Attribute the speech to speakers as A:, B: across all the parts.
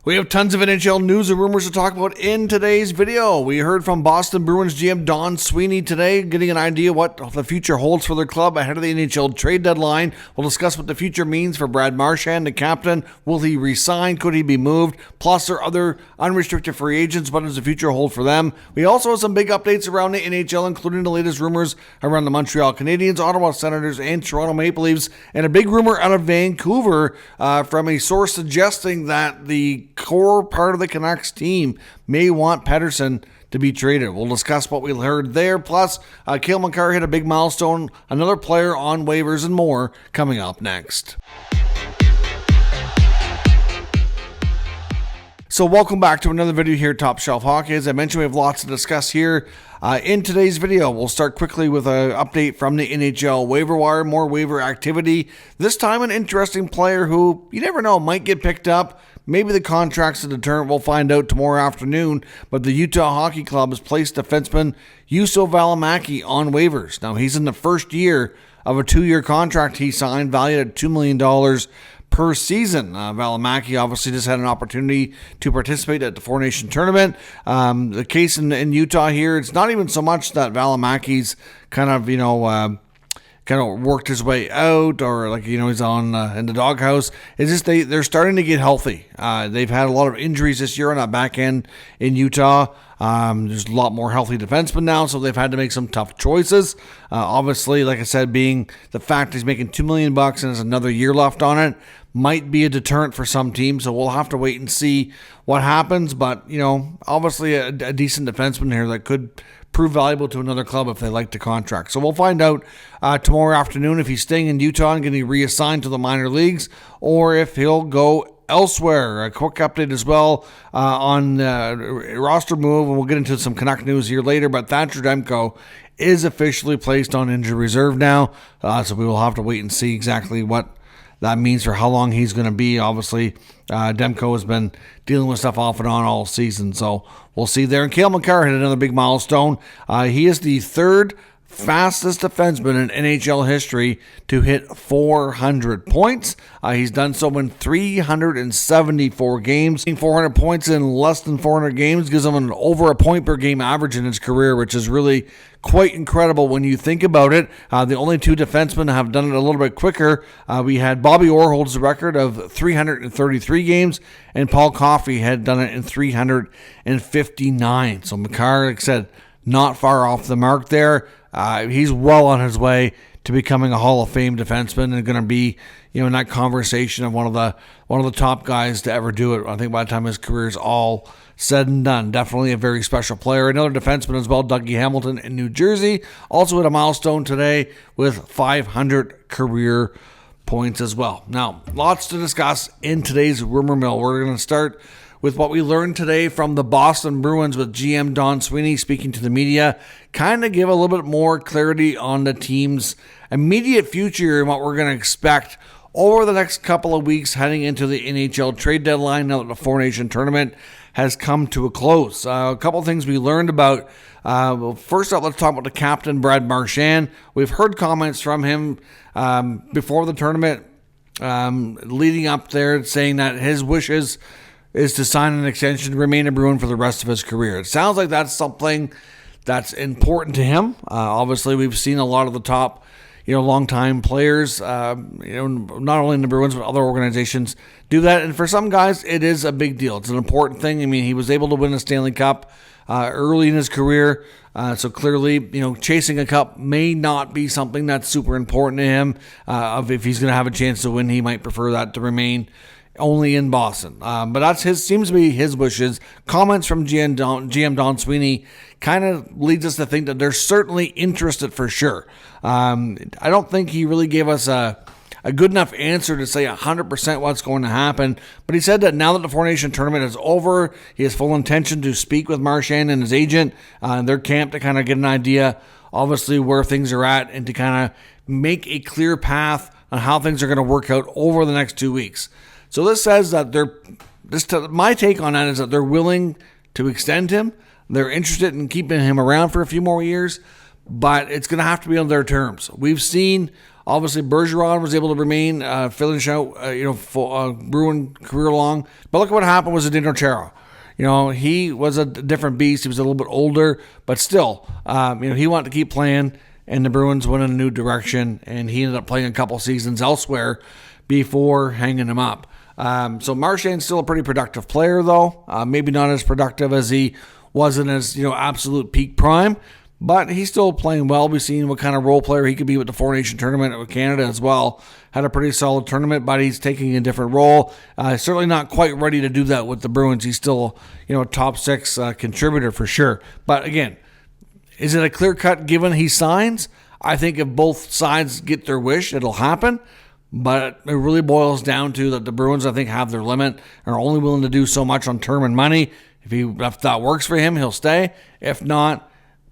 A: We have tons of NHL news and rumors to talk about in today's video. We heard from Boston Bruins GM Don Sweeney today, getting an idea what the future holds for their club ahead of the NHL trade deadline. We'll discuss what the future means for Brad Marchand, the captain. Will he resign? Could he be moved? Plus, there are other unrestricted free agents. What does the future hold for them? We also have some big updates around the NHL, including the latest rumors around the Montreal Canadiens, Ottawa Senators, and Toronto Maple Leafs, and a big rumor out of Vancouver from a source suggesting that the core part of the Canucks team may want Pettersson to be traded. We'll discuss what we heard there. Plus, Makar hit a big milestone, another player on waivers, and more coming up next. So welcome back to another video here at Top Shelf Hockey. As I mentioned, we have lots to discuss here. In today's video, we'll start quickly with an update from the NHL waiver wire, more waiver activity. This time, an interesting player who, you never know, might get picked up. Maybe the contract's a deterrent. We'll find out tomorrow afternoon. But the Utah Hockey Club has placed defenseman Juuso Valimaki on waivers. Now, he's in the first year of a 2-year contract he signed, valued at $2 million per season. Valimaki obviously just had an opportunity to participate at the Four Nation tournament. The case in Utah here, it's not even so much that Valimaki's kind of worked his way out, or he's on in the doghouse. It's just they're starting to get healthy. They've had a lot of injuries this year on that back end in Utah. There's a lot more healthy defensemen now, so they've had to make some tough choices. Obviously, like I said, being the fact he's making $2 million and there's another year left on it, might be a deterrent for some teams. So we'll have to wait and see what happens. But obviously a decent defenseman here that could prove valuable to another club if they like the contract. So we'll find out tomorrow afternoon if he's staying in Utah and getting reassigned to the minor leagues, or if he'll go elsewhere. A quick update as well on roster move, and we'll get into some Canuck news here later, but Thatcher Demko is officially placed on injury reserve now, so we will have to wait and see exactly what that means for how long he's going to be. Obviously, Demko has been dealing with stuff off and on all season, so we'll see there. And Makar hit another big milestone. He is the third fastest defenseman in NHL history to hit 400 points. He's done so in 374 games. 400 points in less than 400 games gives him an over a point per game average in his career, which is really quite incredible when you think about it. The only two defensemen have done it a little bit quicker. We had Bobby Orr holds the record of 333 games, and Paul Coffey had done it in 359. So Makar, like I said, not far off the mark there. He's well on his way to becoming a Hall of Fame defenseman and going to be, in that conversation of one of the top guys to ever do it. I think by the time his career is all said and done, definitely a very special player. Another defenseman as well, Dougie Hamilton in New Jersey, also hit a milestone today with 500 career points as well. Now, lots to discuss in today's rumor mill. We're going to start with what we learned today from the Boston Bruins with GM Don Sweeney speaking to the media, kind of give a little bit more clarity on the team's immediate future and what we're going to expect over the next couple of weeks heading into the NHL trade deadline now that the Four Nation tournament has come to a close. A couple of things we learned about. First up, let's talk about the captain, Brad Marchand. We've heard comments from him before the tournament leading up there saying that his wishes is to sign an extension to remain a Bruin for the rest of his career. It sounds like that's something that's important to him. Obviously, we've seen a lot of the top, longtime players, not only in the Bruins, but other organizations do that. And for some guys, it is a big deal. It's an important thing. I mean, he was able to win a Stanley Cup early in his career. So clearly, chasing a cup may not be something that's super important to him. If he's going to have a chance to win, he might prefer that to remain only in Boston. But that's seems to be his wishes. Comments from GM Don Sweeney kind of leads us to think that they're certainly interested for sure. I don't think he really gave us a good enough answer to say 100% what's going to happen. But he said that now that the Four Nation tournament is over, he has full intention to speak with Marchand and his agent, their camp, to kind of get an idea, obviously, where things are at and to kind of make a clear path on how things are going to work out over the next 2 weeks. So this says that my take on that is that they're willing to extend him. They're interested in keeping him around for a few more years, but it's going to have to be on their terms. We've seen Obviously, Bergeron was able to remain, finish out, Bruin career long. But look at what happened with Zdeno Chara. He was a different beast. He was a little bit older, but still, he wanted to keep playing, and the Bruins went in a new direction, and he ended up playing a couple seasons elsewhere before hanging him up. So Marchand's still a pretty productive player, though. Maybe not as productive as he was in his, absolute peak prime, but he's still playing well. We've seen what kind of role player he could be with the Four Nation tournament with Canada as well. Had a pretty solid tournament, but he's taking a different role. Certainly not quite ready to do that with the Bruins. He's still, a top 6 contributor for sure. But again, is it a clear cut given he signs? I think if both sides get their wish, it'll happen. But it really boils down to that the Bruins, I think, have their limit and are only willing to do so much on term and money. If that works for him, he'll stay. If not,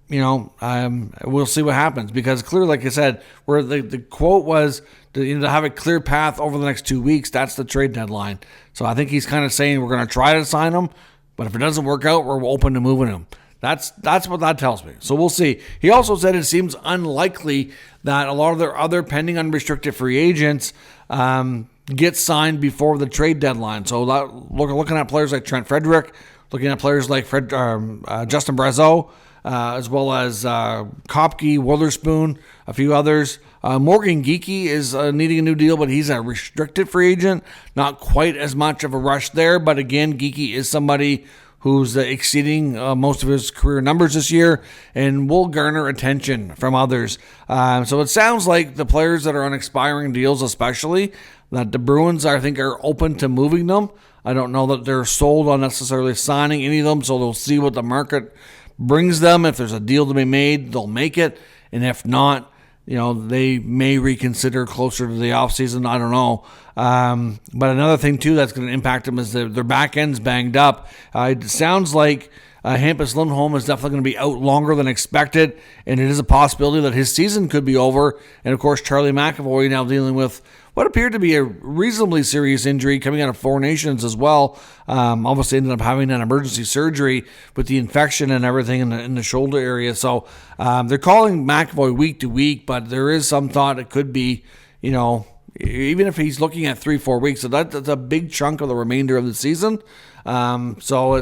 A: we'll see what happens. Because clearly, like I said, where the quote was to have a clear path over the next 2 weeks, that's the trade deadline. So I think he's kind of saying we're going to try to sign him, but if it doesn't work out, we're open to moving him. That's what that tells me. So we'll see. He also said it seems unlikely that a lot of their other pending unrestricted free agents get signed before the trade deadline. So looking at players like Trent Frederick, looking at players like Justin Brazeau, as well as Kopke, Witherspoon, a few others. Morgan Geekie is needing a new deal, but he's a restricted free agent. Not quite as much of a rush there, but again, Geekie is somebody who's exceeding most of his career numbers this year and will garner attention from others. So it sounds like the players that are on expiring deals especially, that the Bruins, I think, are open to moving them. I don't know that they're sold on necessarily signing any of them, so they'll see what the market brings them. If there's a deal to be made, they'll make it. And if not, they may reconsider closer to the offseason. I don't know. But another thing, too, that's going to impact them is their back end's banged up. It sounds like Hampus Lindholm is definitely going to be out longer than expected, and it is a possibility that his season could be over. And, of course, Charlie McAvoy now dealing with what appeared to be a reasonably serious injury coming out of Four Nations as well. Obviously ended up having an emergency surgery with the infection and everything in the shoulder area. So they're calling McAvoy week to week, but there is some thought it could be, even if he's looking at 3-4 weeks, so that's a big chunk of the remainder of the season. So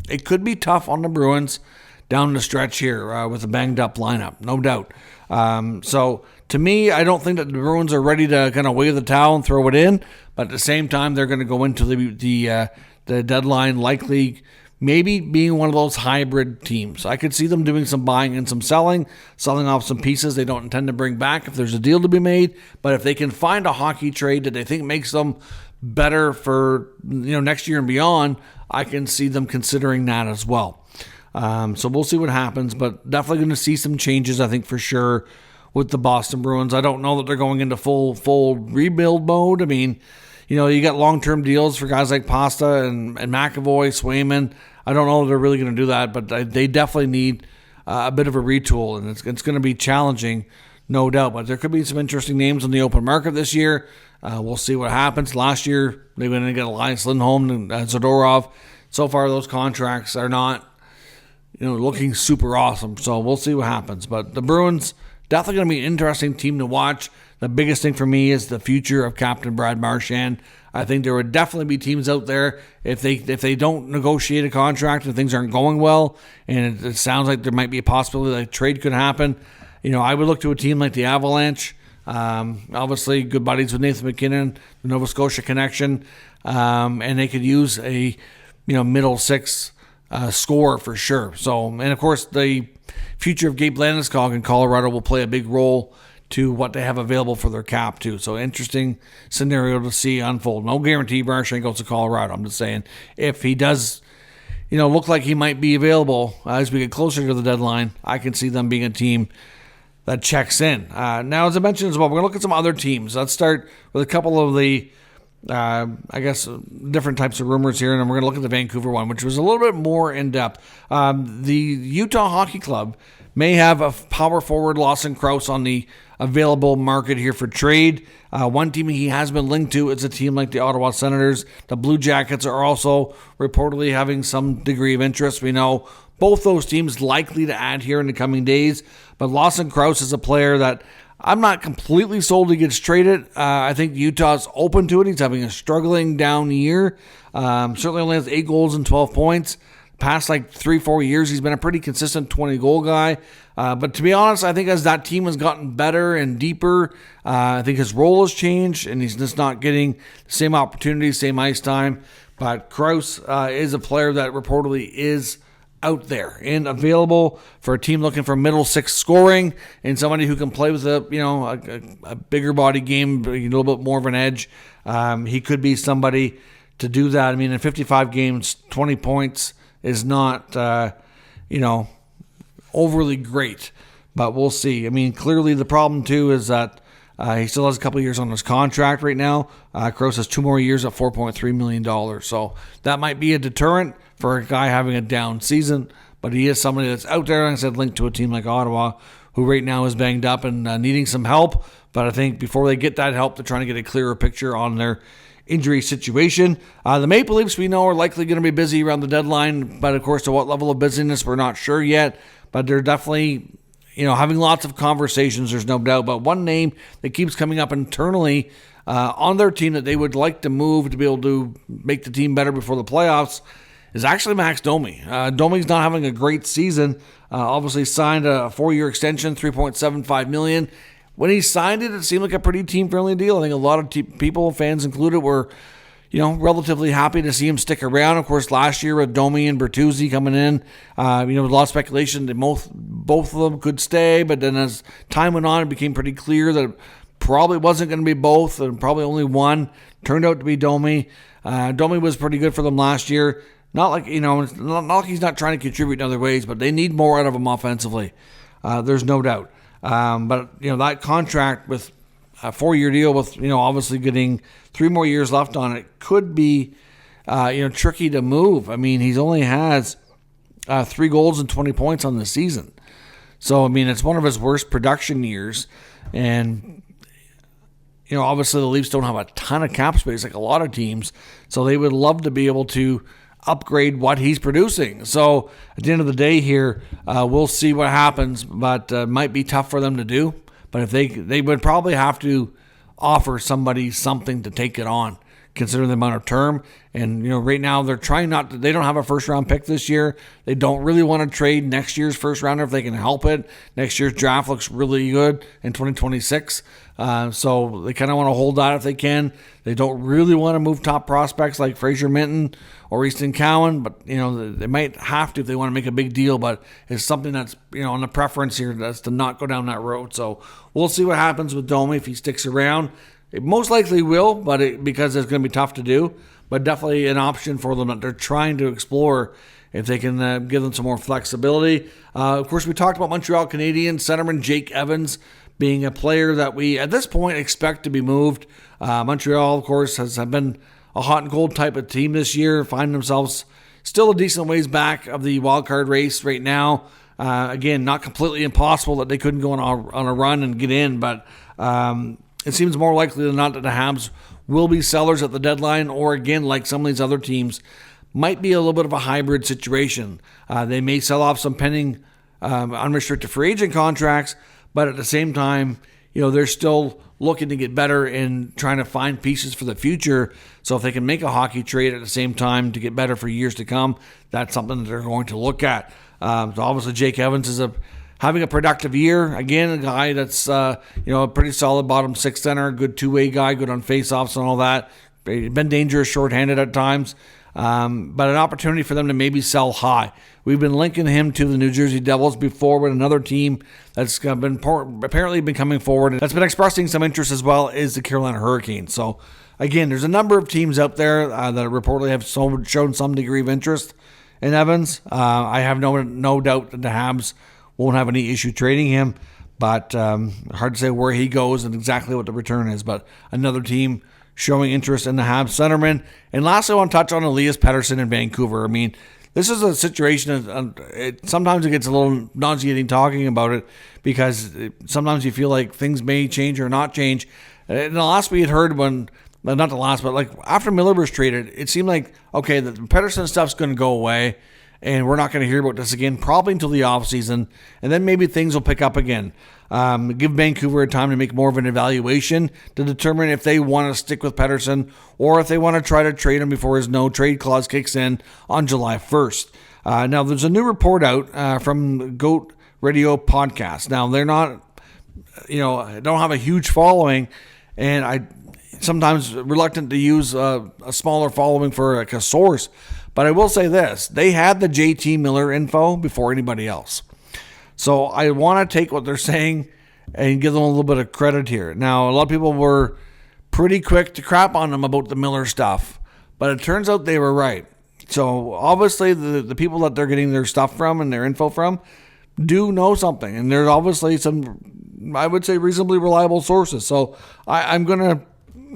A: it could be tough on the Bruins down the stretch here with a banged up lineup, no doubt. So to me, I don't think that the Bruins are ready to kind of wave the towel and throw it in, but at the same time, they're going to go into the deadline likely maybe being one of those hybrid teams. I could see them doing some buying and some selling off some pieces they don't intend to bring back if there's a deal to be made. But if they can find a hockey trade that they think makes them better for next year and beyond, I can see them considering that as well. So we'll see what happens, but definitely going to see some changes, I think, for sure, with the Boston Bruins. I don't know that they're going into full rebuild mode. I mean, you got long-term deals for guys like Pasta and McAvoy, Swayman. I don't know if they're really going to do that, but they definitely need a bit of a retool, and it's going to be challenging, no doubt. But there could be some interesting names on the open market this year. We'll see what happens. Last year, they went in and got Elias Lindholm and Zadorov. So far, those contracts are not looking super awesome. So we'll see what happens. But the Bruins, definitely going to be an interesting team to watch. The biggest thing for me is the future of Captain Brad Marchand. I think there would definitely be teams out there if they don't negotiate a contract and things aren't going well, and it sounds like there might be a possibility that a trade could happen. I would look to a team like the Avalanche. Obviously, good buddies with Nathan McKinnon, the Nova Scotia connection, and they could use a middle six score for sure. So, and of course, the future of Gabe Landeskog in Colorado will play a big role to what they have available for their cap too. So interesting scenario to see unfold. No guarantee Marchand goes to Colorado. I'm just saying if he does, look like he might be available as we get closer to the deadline, I can see them being a team that checks in. Now, as I mentioned as well, we're going to look at some other teams. Let's start with a couple of the different types of rumors here, and then we're going to look at the Vancouver one, which was a little bit more in-depth. The Utah Hockey Club may have a power forward, Lawson Crouse, on the available market here for trade. One team he has been linked to is a team like the Ottawa Senators. The Blue Jackets are also reportedly having some degree of interest. We know both those teams likely to add here in the coming days, but Lawson Crouse is a player that I'm not completely sold he gets traded. I think Utah's open to it. He's having a struggling down year. Certainly only has 8 goals and 12 points. Past 3-4 years, he's been a pretty consistent 20-goal guy. But to be honest, I think as that team has gotten better and deeper, I think his role has changed, and he's just not getting the same opportunities, same ice time. But Krause is a player that reportedly is out there and available for a team looking for middle six scoring and somebody who can play with a bigger body game, a little bit more of an edge. He could be somebody to do that. I mean, in 55 games, 20 points is not, overly great, but we'll see. I mean, clearly the problem too is that he still has a couple of years on his contract right now. Krause has 2 more years at $4.3 million. So that might be a deterrent for a guy having a down season, but he is somebody that's out there, like I said, linked to a team like Ottawa, who right now is banged up and needing some help. But I think before they get that help, they're trying to get a clearer picture on their injury situation. The Maple Leafs, we know, are likely going to be busy around the deadline, but of course, to what level of busyness, we're not sure yet. But they're definitely, having lots of conversations, there's no doubt. But one name that keeps coming up internally on their team that they would like to move to be able to make the team better before the playoffs is actually Max Domi. Domi's not having a great season. Obviously signed a 4-year extension, $3.75 million. When he signed it, it seemed like a pretty team-friendly deal. I think a lot of people, fans included, were, relatively happy to see him stick around. Of course, last year with Domi and Bertuzzi coming in, with a lot of speculation that both of them could stay. But then as time went on, it became pretty clear that it probably wasn't going to be both, and probably only one. Turned out to be Domi. Domi was pretty good for them last year. Not like, not like he's not trying to contribute in other ways, but they need more out of him offensively. There's no doubt. But that contract with a 4-year deal with, obviously getting 3 more years left on it could be, tricky to move. I mean, he's only has 3 goals and 20 points on the season. So, I mean, it's one of his worst production years. And, obviously the Leafs don't have a ton of cap space like a lot of teams. So they would love to be able to upgrade what he's producing. So at the end of the day here, we'll see what happens, but it might be tough for them to do. But if they would probably have to offer somebody something to take it on, considering the amount of term. And, right now they're trying they don't have a first round pick this year. They don't really want to trade next year's first rounder if they can help it. Next year's draft looks really good in 2026. So they kind of want to hold that if they can. They don't really want to move top prospects like Fraser Minton or Easton Cowan, but, they might have to if they want to make a big deal. But it's something that's, on the preference here, that's to not go down that road. So we'll see what happens with Domi if he sticks around. It most likely will, because it's going to be tough to do, but definitely an option for them that they're trying to explore if they can give them some more flexibility. Of course, we talked about Montreal Canadiens centerman Jake Evans being a player that we, at this point, expect to be moved. Montreal, of course, has been a hot and cold type of team this year, find themselves still a decent ways back of the wild card race right now. Again, not completely impossible that they couldn't go on a run and get in, but it seems more likely than not that the Habs will be sellers at the deadline, or again, like some of these other teams, might be a little bit of a hybrid situation. They may sell off some pending unrestricted free agent contracts, but at the same time, they're still looking to get better and trying to find pieces for the future. So if they can make a hockey trade at the same time to get better for years to come, that's something that they're going to look at. So obviously Jake Evans is having a productive year. Again, a guy that's a pretty solid bottom six center, good two-way guy, good on faceoffs and all that. Been dangerous shorthanded at times, but an opportunity for them to maybe sell high. We've been linking him to the New Jersey Devils before with another team that's apparently been coming forward. That's been expressing some interest as well is the Carolina Hurricanes. So again, there's a number of teams out there that reportedly have shown some degree of interest in Evans. I have no doubt that the Habs won't have any issue trading him, but hard to say where he goes and exactly what the return is. But another team showing interest in the Habs centerman. And lastly, I want to touch on Elias Pettersson in Vancouver. I mean, this is a situation, sometimes it gets a little nauseating talking about it because sometimes you feel like things may change or not change. In the last we had heard not the last, but like after Miller was traded, it seemed like, okay, the Pettersson stuff's going to go away and we're not going to hear about this again probably until the offseason, and then maybe things will pick up again. Give Vancouver time to make more of an evaluation to determine if they want to stick with Pettersson or if they want to try to trade him before his no-trade clause kicks in on July 1st. Now, there's a new report out from GOAT Radio Podcast. Now, they're not, don't have a huge following, and I sometimes reluctant to use a smaller following for like a source. But I will say this. They had the JT Miller info before anybody else. So I want to take what they're saying and give them a little bit of credit here. Now, a lot of people were pretty quick to crap on them about the Miller stuff, but it turns out they were right. So obviously the people that they're getting their stuff from and their info from do know something. And there's obviously some, I would say, reasonably reliable sources. So I'm going to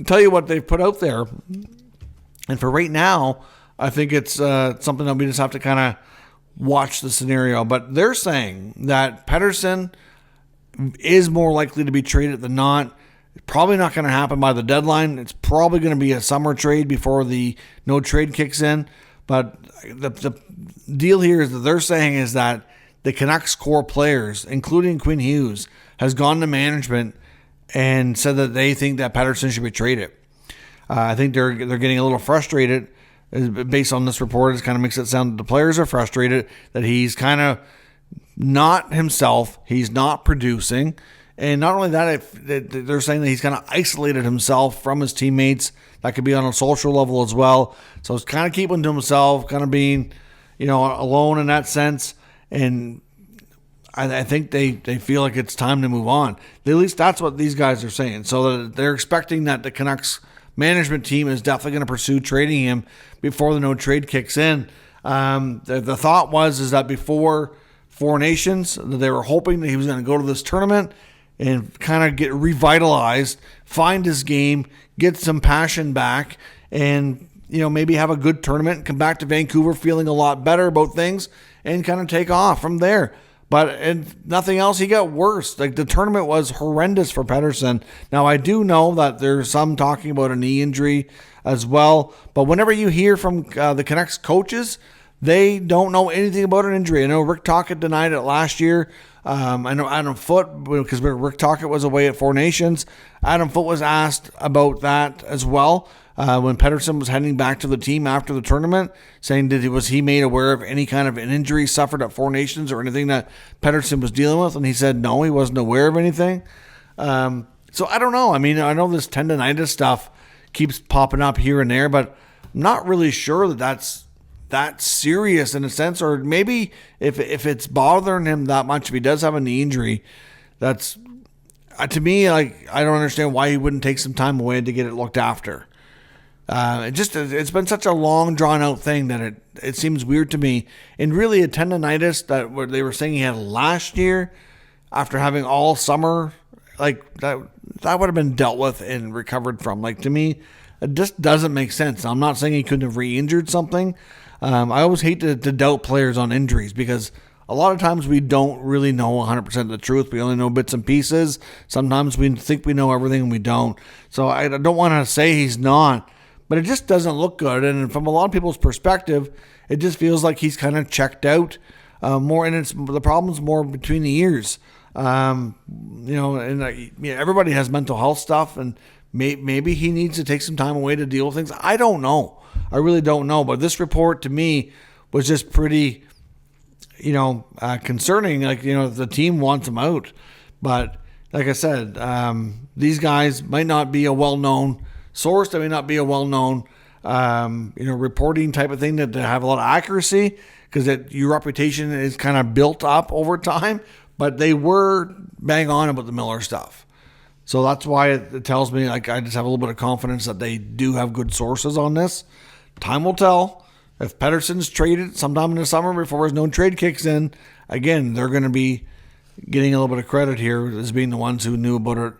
A: tell you what they've put out there. And for right now, I think it's something that we just have to kind of watch the scenario. But they're saying that Pettersson is more likely to be traded than not. It's probably not going to happen by the deadline. It's probably going to be a summer trade before the no trade kicks in. But the deal here is that they're saying is that the Canucks core players, including Quinn Hughes, has gone to management and said that they think that Pettersson should be traded. I think they're getting a little frustrated based on this report. It kind of makes it sound that the players are frustrated that he's kind of not himself. He's not producing. And not only that, they're saying that he's kind of isolated himself from his teammates. That could be on a social level as well. So it's kind of keeping to himself, kind of being, alone in that sense. And I think they feel like it's time to move on. At least that's what these guys are saying. So they're expecting that the Canucks management team is definitely going to pursue trading him before the no trade kicks in. The thought is that before Four Nations, they were hoping that he was going to go to this tournament and kind of get revitalized, find his game, get some passion back, and maybe have a good tournament, come back to Vancouver feeling a lot better about things, and kind of take off from there. But and nothing else, he got worse. Like the tournament was horrendous for Pettersson. Now I do know that there's some talking about a knee injury as well. But whenever you hear from the Canucks coaches, they don't know anything about an injury. I know Rick Tocchet denied it last year. I know Adam Foote, because Rick Tocchet was away at Four Nations. Adam Foote was asked about that as well. When Pettersson was heading back to the team after the tournament, saying was he made aware of any kind of an injury suffered at Four Nations or anything that Pettersson was dealing with, and he said no, he wasn't aware of anything. So I don't know. I mean, I know this tendonitis stuff keeps popping up here and there, but I'm not really sure that's that serious in a sense, or maybe if it's bothering him that much, if he does have a knee injury, that's to me, like, I don't understand why he wouldn't take some time away to get it looked after. It's been such a long, drawn-out thing that it seems weird to me. And really, a tendonitis that what they were saying he had last year, after having all summer, like that would have been dealt with and recovered from. Like, to me, it just doesn't make sense. I'm not saying he couldn't have re-injured something. I always hate to doubt players on injuries because a lot of times we don't really know 100% of the truth. We only know bits and pieces. Sometimes we think we know everything and we don't. So I don't want to say he's not. But it just doesn't look good. And from a lot of people's perspective, it just feels like he's kind of checked out more. And the problem's more between the ears. Everybody has mental health stuff. And maybe he needs to take some time away to deal with things. I don't know. I really don't know. But this report to me was just pretty, concerning. Like, the team wants him out. But like I said, these guys might not be a well-known source, that may not be a well-known, reporting type of thing that have a lot of accuracy because your reputation is kind of built up over time. But they were bang on about the Miller stuff. So that's why it tells me, like, I just have a little bit of confidence that they do have good sources on this. Time will tell. If Pettersson's traded sometime in the summer before his no trade kicks in, again, they're going to be getting a little bit of credit here as being the ones who knew about it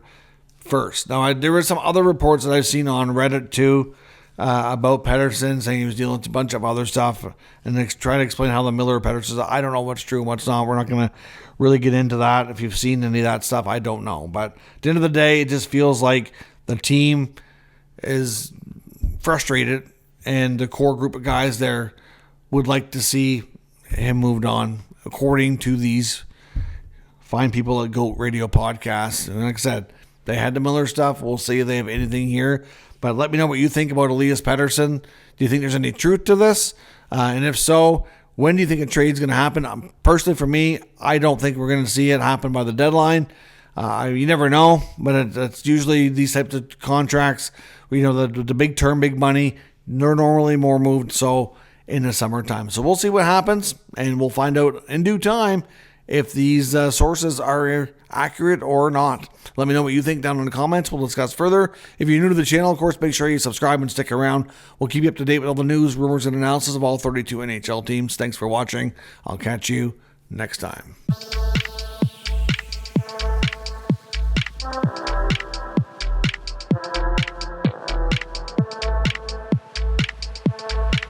A: first. Now, there were some other reports that I've seen on Reddit too about Pettersson saying he was dealing with a bunch of other stuff and they try to explain how the Miller Pettersson. I don't know what's true and what's not. We're not going to really get into that. If you've seen any of that stuff, I don't know. But at the end of the day, it just feels like the team is frustrated and the core group of guys there would like to see him moved on, according to these fine people at GOAT Radio Podcast. And like I said, they had the Miller stuff. We'll see if they have anything here. But let me know what you think about Elias Pettersson. Do you think there's any truth to this? And if so, when do you think a trade's going to happen? Personally, for me, I don't think we're going to see it happen by the deadline. You never know, but it's usually these types of contracts, the big term, big money, they're normally more moved so in the summertime. So we'll see what happens, and we'll find out in due time if these sources are accurate or not. Let me know what you think down in the comments. We'll discuss further. If you're new to the channel, of course, make sure you subscribe and stick around. We'll keep you up to date with all the news, rumors, and analysis of all 32 NHL teams. Thanks for watching. I'll catch you next time.